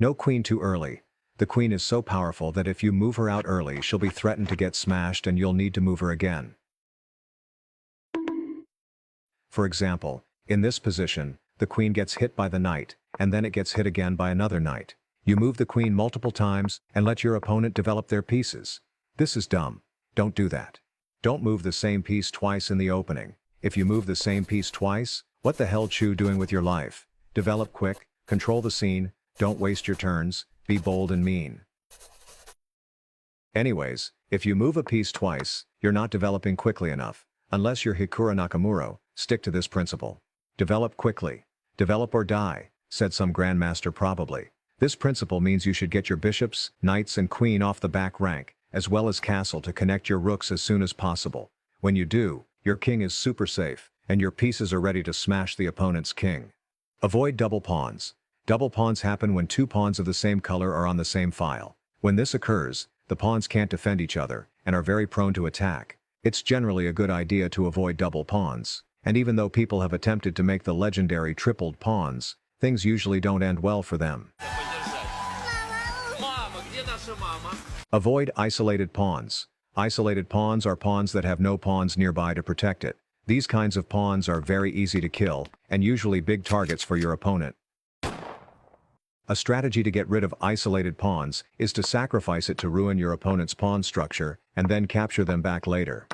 No queen too early. The queen is so powerful that if you move her out early she'll be threatened to get smashed and you'll need to move her again. For example, in this position, the queen gets hit by the knight, and then it gets hit again by another knight. You move the queen multiple times, and let your opponent develop their pieces. This is dumb. Don't do that. Don't move the same piece twice in the opening. If you move the same piece twice, what the hell you doing with your life? Develop quick, control the scene, don't waste your turns, be bold and mean. Anyways, if you move a piece twice, you're not developing quickly enough. Unless you're Hikura Nakamura, stick to this principle. Develop quickly. Develop or die, said some grandmaster probably. This principle means you should get your bishops, knights and queen off the back rank, as well as castle to connect your rooks as soon as possible. When you do, your king is super safe, and your pieces are ready to smash the opponent's king. Avoid double pawns. Double pawns happen when two pawns of the same color are on the same file. When this occurs, the pawns can't defend each other, and are very prone to attack. It's generally a good idea to avoid double pawns, and even though people have attempted to make the legendary tripled pawns, things usually don't end well for them. Avoid isolated pawns. Isolated pawns are pawns that have no pawns nearby to protect it. These kinds of pawns are very easy to kill, and usually big targets for your opponent. A strategy to get rid of isolated pawns is to sacrifice it to ruin your opponent's pawn structure, and then capture them back later.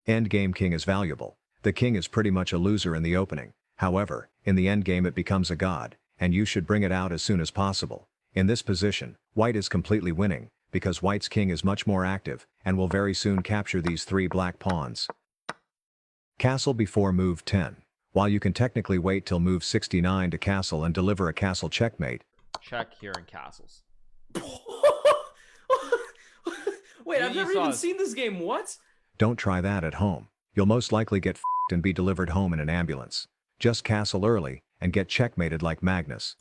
Endgame king is valuable. The king is pretty much a loser in the opening. However, in the endgame it becomes a god, and you should bring it out as soon as possible. In this position, white is completely winning, because white's king is much more active, and will very soon capture these three black pawns. Castle before move 10. While you can technically wait till move 69 to castle and deliver a castle checkmate. Check here in castles. Wait, I've never even seen this game. What? Don't try that at home. You'll most likely get f***ed and be delivered home in an ambulance. Just castle early, and get checkmated like Magnus.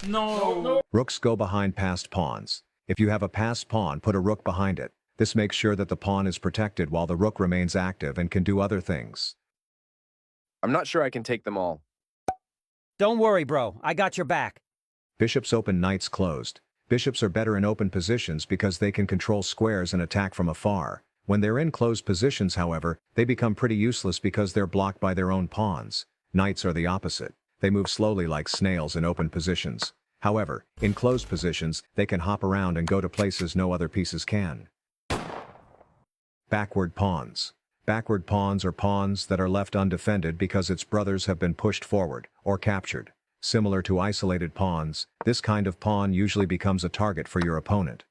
No. Rooks go behind passed pawns. If you have a passed pawn, put a rook behind it. This makes sure that the pawn is protected while the rook remains active and can do other things. I'm not sure I can take them all. Don't worry, bro. I got your back. Bishops open, knights closed. Bishops are better in open positions because they can control squares and attack from afar. When they're in closed positions, however, they become pretty useless because they're blocked by their own pawns. Knights are the opposite. They move slowly like snails in open positions. However, in closed positions, they can hop around and go to places no other pieces can. Backward pawns. Backward pawns are pawns that are left undefended because its brothers have been pushed forward, or captured. Similar to isolated pawns, this kind of pawn usually becomes a target for your opponent.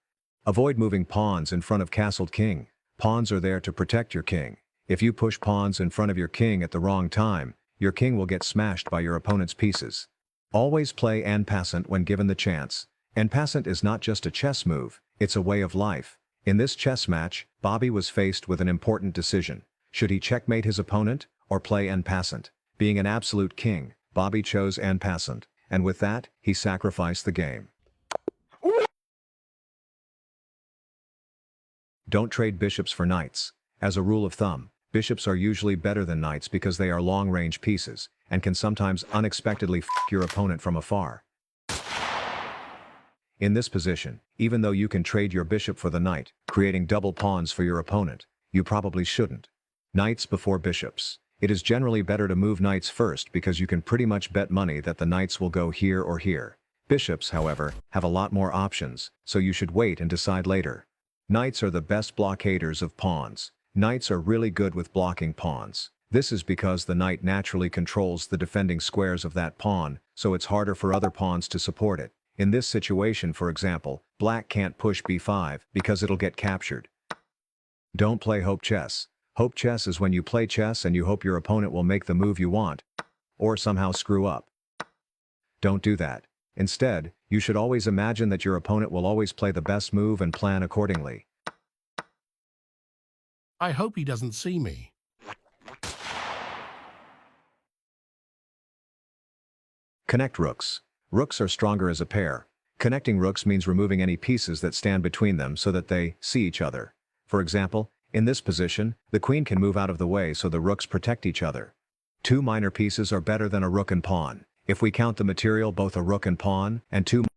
Avoid moving pawns in front of castled king. Pawns are there to protect your king. If you push pawns in front of your king at the wrong time, your king will get smashed by your opponent's pieces. Always play en passant when given the chance. En passant is not just a chess move, it's a way of life. In this chess match, Bobby was faced with an important decision. Should he checkmate his opponent, or play en passant? Being an absolute king, Bobby chose en passant, and with that, he sacrificed the game. Don't trade bishops for knights. As a rule of thumb, bishops are usually better than knights because they are long-range pieces, and can sometimes unexpectedly f*** your opponent from afar. In this position, even though you can trade your bishop for the knight, creating double pawns for your opponent, you probably shouldn't. Knights before bishops. It is generally better to move knights first because you can pretty much bet money that the knights will go here or here. Bishops, however, have a lot more options, so you should wait and decide later. Knights are the best blockaders of pawns. Knights are really good with blocking pawns. This is because the knight naturally controls the defending squares of that pawn, so it's harder for other pawns to support it. In this situation, for example, black can't push b5 because it'll get captured. Don't play hope chess. Hope chess is when you play chess and you hope your opponent will make the move you want, or somehow screw up. Don't do that. Instead, you should always imagine that your opponent will always play the best move and plan accordingly. I hope he doesn't see me. Connect rooks. Rooks are stronger as a pair. Connecting rooks means removing any pieces that stand between them so that they see each other. For example, in this position, the queen can move out of the way so the rooks protect each other. Two minor pieces are better than a rook and pawn. If we count the material both a rook and pawn, and two